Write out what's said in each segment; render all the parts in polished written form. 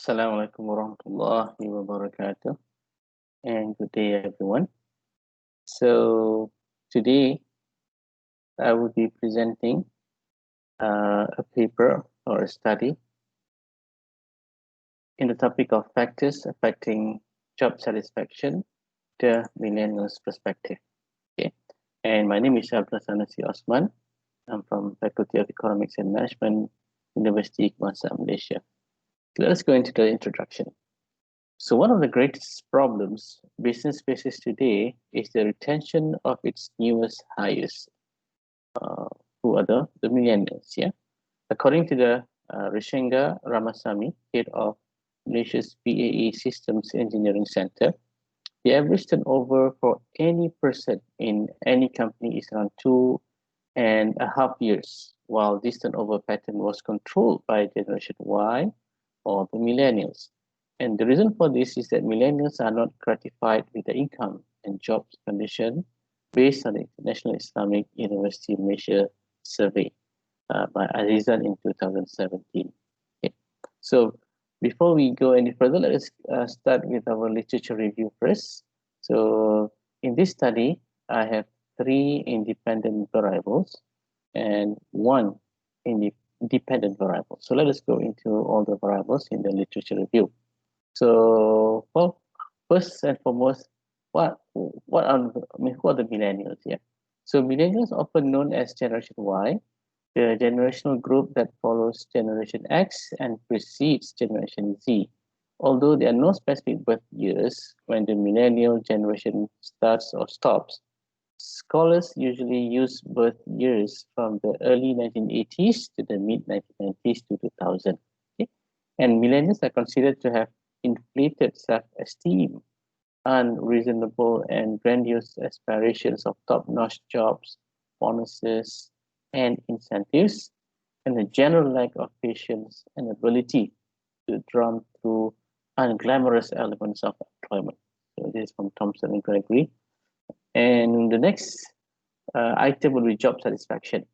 Assalamualaikum warahmatullahi wabarakatuh, and good day everyone. So today I will be presenting a paper or a study in the topic of factors affecting job satisfaction, the millennials perspective. Okay, and my name is Abdullah Sanusi Othman. I'm from Faculty of Economics and Management, Universiti Kebangsaan, Malaysia. Let us go into the introduction. So one of the greatest problems business faces today is the retention of its newest hires, who are the millennials. Yeah, according to the Rishenga Ramasamy, head of Malaysia's BAE Systems Engineering Center, the average turnover for any person in any company is around 2.5 years, while this turnover pattern was controlled by Generation Y or the millennials. And the reason for this is that millennials are not gratified with the income and job condition based on the International Islamic University Malaysia survey by Azizan in 2017. Okay. So before we go any further, let us start with our literature review first. So in this study, I have 3 independent variables and 1 independent variable. So let us go into all the variables in the literature review. So, well, first and foremost, who are the millennials here? So millennials, often known as Generation Y, the generational group that follows Generation X and precedes Generation Z. Although there are no specific birth years when the millennial generation starts or stops, scholars usually use birth years from the early 1980s to the mid-1990s to 2000. Okay? And millennials are considered to have inflated self-esteem, unreasonable and grandiose aspirations of top-notch jobs, bonuses, and incentives, and a general lack of patience and ability to drum through unglamorous elements of employment. So this is from Thompson and Gregory. And the next item will be job satisfaction.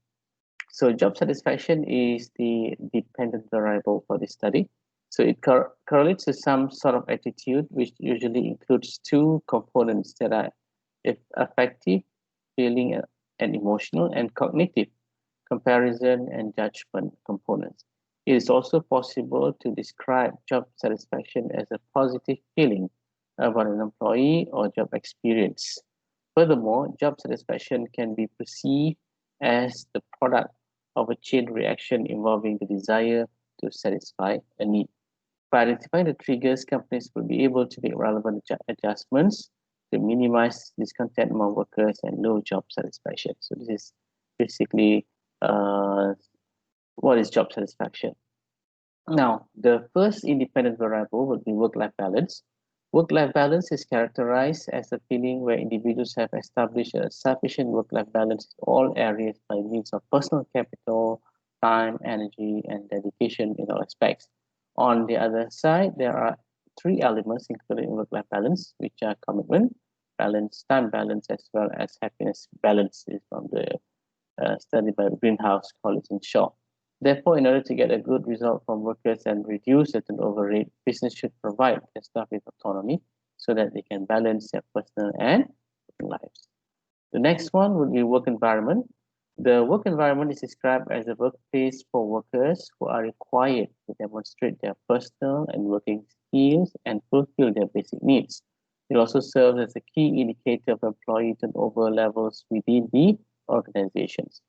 So job satisfaction is the dependent variable for this study. So it correlates to some sort of attitude, which usually includes 2 components that are affective, feeling and emotional, and cognitive, comparison and judgment components. It is also possible to describe job satisfaction as a positive feeling about an employee or job experience. Furthermore, job satisfaction can be perceived as the product of a chain reaction involving the desire to satisfy a need. By identifying the triggers, companies will be able to make relevant adjustments to minimize discontent among workers and low job satisfaction. So this is basically what is job satisfaction. Now, the first independent variable would be work-life balance. Work-life balance is characterized as a feeling where individuals have established a sufficient work-life balance in all areas by means of personal capital, time, energy, and dedication in all aspects. On the other side, there are 3 elements included in work-life balance, which are commitment balance, time balance, as well as happiness balance. Is from the study by Greenhouse, College, and Shaw. Therefore, in order to get a good result from workers and reduce the turnover rate, business should provide their staff with autonomy so that they can balance their personal and working lives. The next one would be work environment. The work environment is described as a workplace for workers who are required to demonstrate their personal and working skills and fulfill their basic needs. It also serves as a key indicator of employee turnover levels within the organizations.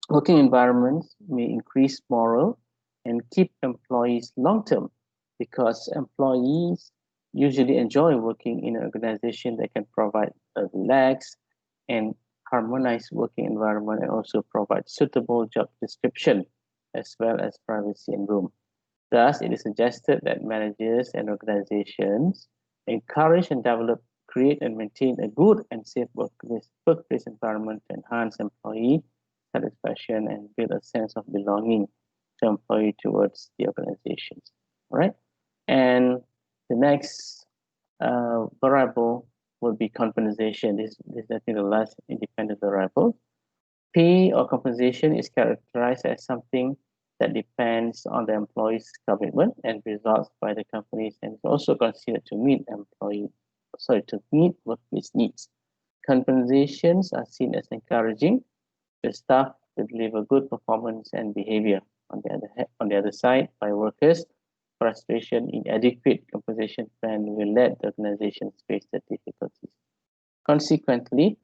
Working environments may increase morale and keep employees long-term because employees usually enjoy working in an organization that can provide a relaxed and harmonized working environment and also provide suitable job description as well as privacy and room. Thus, it is suggested that managers and organizations encourage and develop, create and maintain a good and safe workplace environment to enhance employee satisfaction and build a sense of belonging to employee towards the organizations. All right. And the next variable will be compensation. This is I think the last independent variable. Pay or compensation is characterized as something that depends on the employee's commitment and results by the companies, and is also considered to meet workplace needs. Compensations are seen as encouraging the staff to deliver good performance and behavior. On the other side, by workers, frustration in adequate compensation plan will let the organizations face the difficulties. Consequently,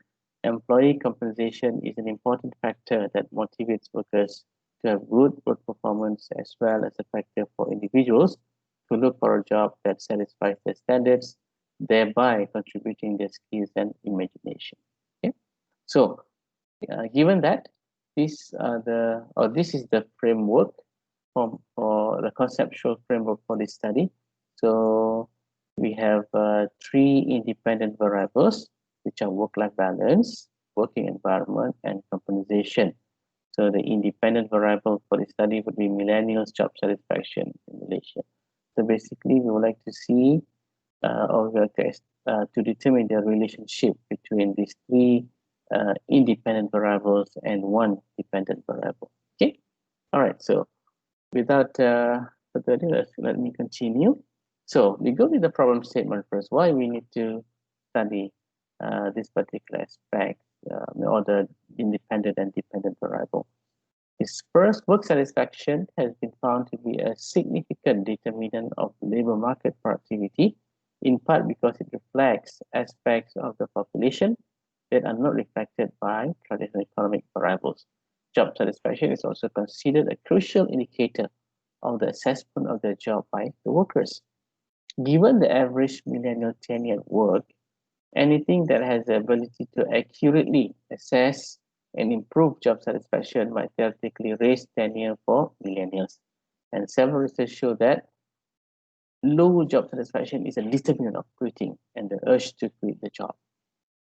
employee compensation is an important factor that motivates workers to have good work performance, as well as a factor for individuals to look for a job that satisfies their standards, thereby contributing their skills and imagination. Okay, so given that this is the framework for the conceptual framework for this study. So we have three independent variables, which are work-life balance, working environment, and compensation. So the independent variable for the study would be millennials' job satisfaction in Malaysia. So basically, we would like to see to determine the relationship between these three independent variables and one dependent variable. Okay, all right. So without further ado, let me continue. So we go with the problem statement first. Why we need to study this particular aspect or the independent and dependent variable. This first, work satisfaction has been found to be a significant determinant of labor market productivity, in part because it reflects aspects of the population that are not reflected by traditional economic variables. Job satisfaction is also considered a crucial indicator of the assessment of the job by the workers. Given the average millennial tenure at work, anything that has the ability to accurately assess and improve job satisfaction might theoretically raise tenure for millennials. And several research show that low job satisfaction is a determinant of quitting and the urge to quit the job.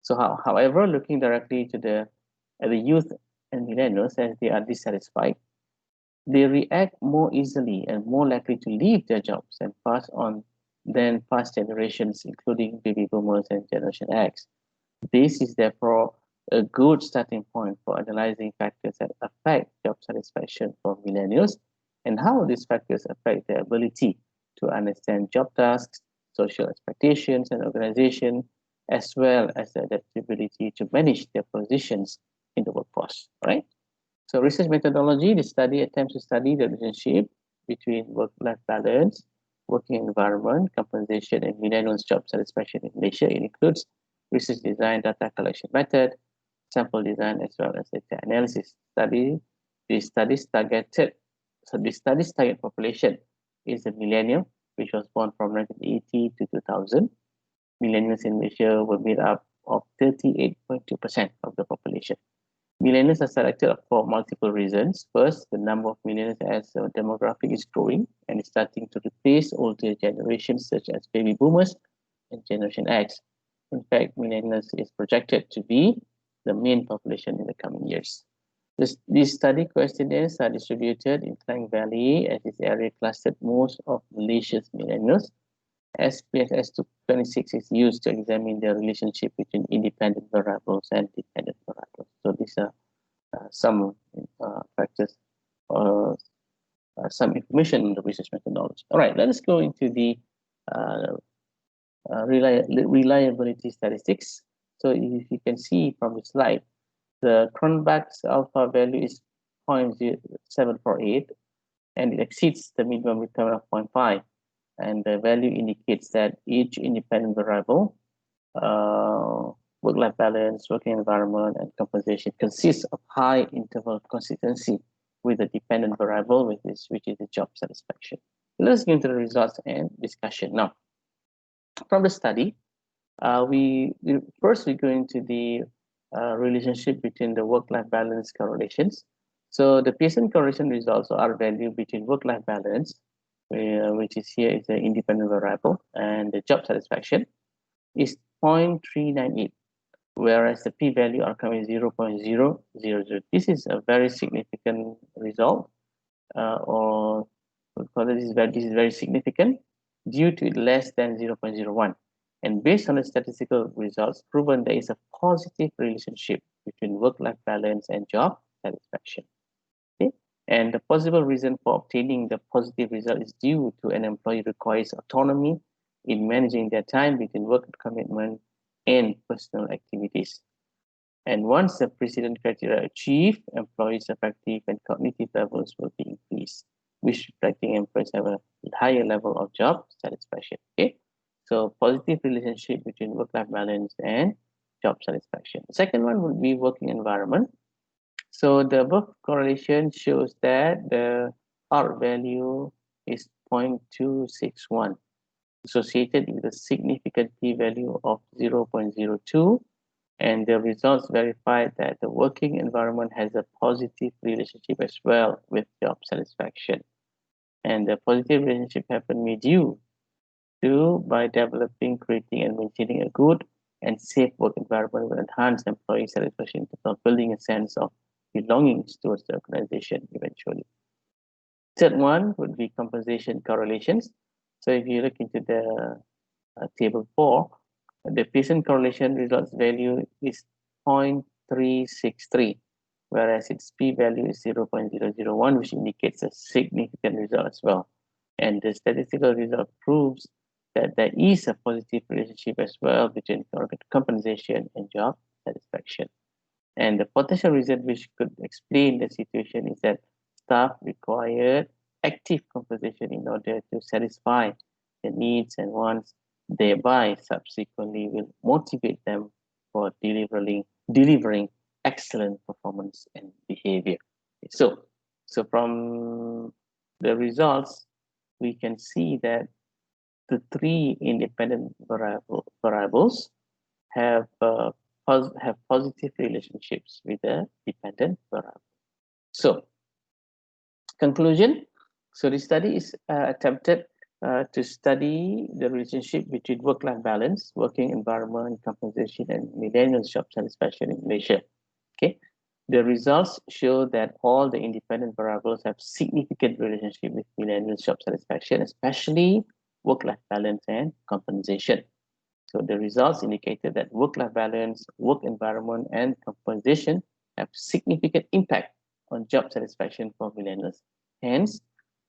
So, however, looking directly to the youth and millennials, as they are dissatisfied, they react more easily and more likely to leave their jobs and pass on than past generations, including baby boomers and Generation X. This is therefore a good starting point for analyzing factors that affect job satisfaction for millennials and how these factors affect their ability to understand job tasks, social expectations, and organization, as well as the adaptability to manage their positions in the workforce. Right? So research methodology, the study attempts to study the relationship between work-life balance, working environment, compensation, and millennials' job satisfaction in Malaysia. It includes research design, data collection method, sample design, as well as data analysis. This study's target population is the millennial, which was born from 1980 to 2000. Millennials in Malaysia were made up of 38.2% of the population. Millennials are selected for multiple reasons. First, the number of millennials as a demographic is growing and is starting to replace older generations such as baby boomers and Generation X. In fact, millennials is projected to be the main population in the coming years. These study questionnaires are distributed in Klang Valley, as this area clustered most of Malaysia's millennials. SPSS 26 is used to examine the relationship between independent variables and dependent variables. So these are some factors or some information in the research methodology. All right, let us go into the reliability statistics. So if you can see from the slide, the Cronbach's alpha value is 0.748 and it exceeds the minimum requirement of 0.5. And the value indicates that each independent variable, work-life balance, working environment, and compensation consists of high interval consistency with the dependent variable, which is the job satisfaction. Let's get into the results and discussion. Now, from the study, we go into the relationship between the work-life balance correlations. So the Pearson correlation results are value between work-life balance, which is here is the independent variable, and the job satisfaction is 0.398, whereas the p-value outcome is 0.000. This is a very significant result, or this is very significant due to less than 0.01. And based on the statistical results, proven there is a positive relationship between work-life balance and job satisfaction. Okay, And the possible reason for obtaining the positive result is due to an employee requires autonomy in managing their time between work commitment and personal activities. And once the precedent criteria are achieved, employees' affective and cognitive levels will be increased, which reflecting employees have a higher level of job satisfaction. Okay, so positive relationship between work-life balance and job satisfaction. The second one would be working environment. So the above correlation shows that the R value is 0.261, associated with a significant p-value of 0.02, and the results verified that the working environment has a positive relationship as well with job satisfaction. And the positive relationship happened due to by developing, creating, and maintaining a good and safe work environment will enhance employee satisfaction in terms of building a sense of belonging towards the organization eventually. Third one would be compensation correlations. So if you look into the table 4, the Pearson correlation results value is 0.363, whereas its p-value is 0.001, which indicates a significant result as well. And the statistical result proves that there is a positive relationship as well between compensation and job satisfaction. And the potential reason which could explain the situation is that staff required active compensation in order to satisfy the needs and wants, thereby subsequently will motivate them for delivering excellent performance and behavior. So from the results, we can see that the three independent variables have positive relationships with the dependent variable. So, conclusion. So the study is attempted to study the relationship between work-life balance, working environment, compensation, and millennials' job satisfaction in Malaysia. Okay, the results show that all the independent variables have significant relationship with millennials' job satisfaction, especially work-life balance and compensation. So the results indicated that work-life balance, work environment, and compensation have significant impact on job satisfaction for millennials. Hence,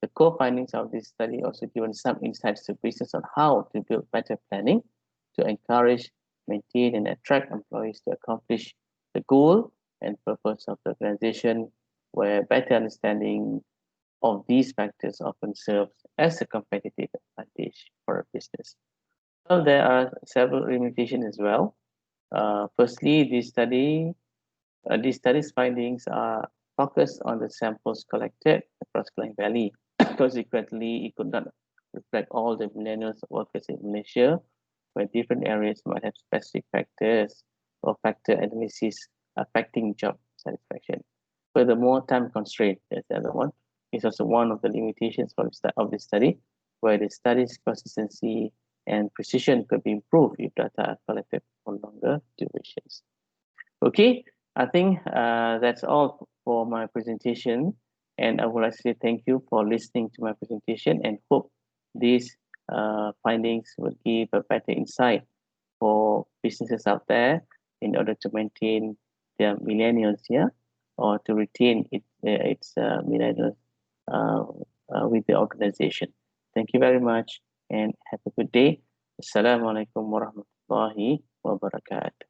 the core findings of this study also given some insights to business on how to build better planning to encourage, maintain, and attract employees to accomplish the goal and purpose of the organization, where better understanding of these factors often serves as a competitive advantage for a business. Well, there are several limitations as well. Firstly, this study's findings are focused on the samples collected across Klang Valley. Consequently, it could not reflect all the millennials workers in Malaysia, where different areas might have specific factors or factor analysis affecting job satisfaction. Furthermore, time constraint, that's the other one, is also one of the limitations of the study, where the study's consistency and precision could be improved if data are collected for longer durations. Okay, I think that's all for my presentation, and I would like to say thank you for listening to my presentation and hope these findings will give a better insight for businesses out there in order to maintain their millennials here or to retain its millennials with the organization. Thank you very much and have a good day. Assalamualaikum warahmatullahi wabarakatuh.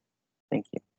Thank you.